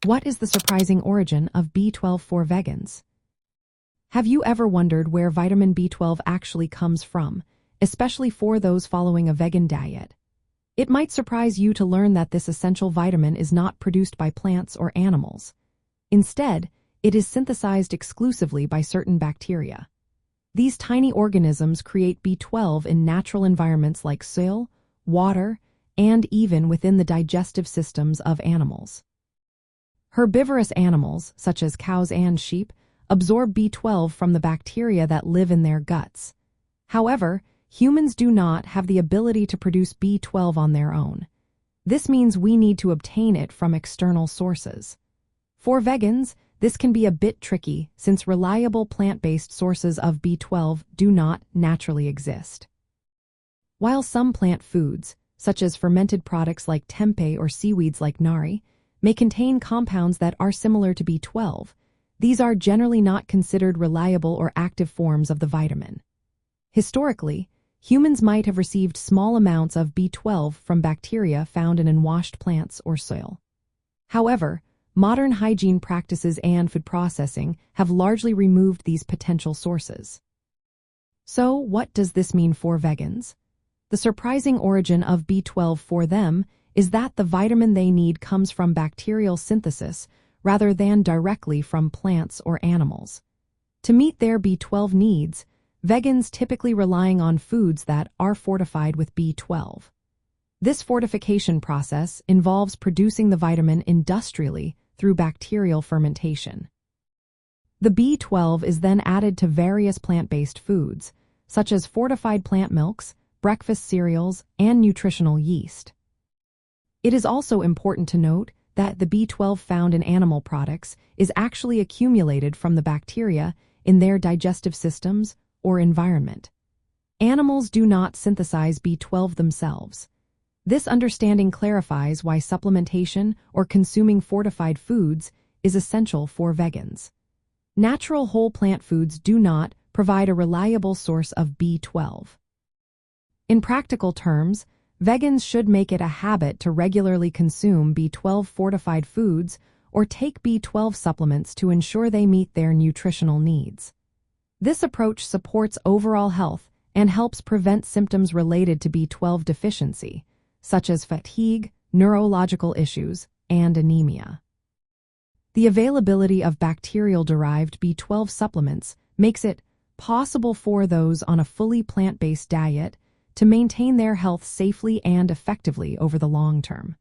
What is the surprising origin of B12 for vegans? Have you ever wondered where vitamin B12 actually comes from, especially for those following a vegan diet? It might surprise you to learn that this essential vitamin is not produced by plants or animals. Instead, it is synthesized exclusively by certain bacteria. These tiny organisms create B12 in natural environments like soil, water, and even within the digestive systems of animals. Herbivorous animals, such as cows and sheep, absorb B12 from the bacteria that live in their guts. However, humans do not have the ability to produce B12 on their own. This means we need to obtain it from external sources. For vegans, this can be a bit tricky since reliable plant-based sources of B12 do not naturally exist. While some plant foods, such as fermented products like tempeh or seaweeds like nari, may contain compounds that are similar to B12, these are generally not considered reliable or active forms of the vitamin. Historically, humans might have received small amounts of B12 from bacteria found in unwashed plants or soil. However, modern hygiene practices and food processing have largely removed these potential sources. So, what does this mean for vegans? The surprising origin of B12 for them is that the vitamin they need comes from bacterial synthesis rather than directly from plants or animals. To meet their B12 needs, vegans typically relying on foods that are fortified with B12. This fortification process involves producing the vitamin industrially through bacterial fermentation. The B12 is then added to various plant-based foods, such as fortified plant milks, breakfast cereals, and nutritional yeast. It is also important to note that the B12 found in animal products is actually accumulated from the bacteria in their digestive systems or environment. Animals do not synthesize B12 themselves. This understanding clarifies why supplementation or consuming fortified foods is essential for vegans. Natural whole plant foods do not provide a reliable source of B12. In practical terms, vegans should make it a habit to regularly consume B12 fortified foods or take B12 supplements to ensure they meet their nutritional needs. This approach supports overall health and helps prevent symptoms related to B12 deficiency, such as fatigue, neurological issues, and anemia. The availability of bacterial-derived B12 supplements makes it possible for those on a fully plant-based diet to maintain their health safely and effectively over the long term.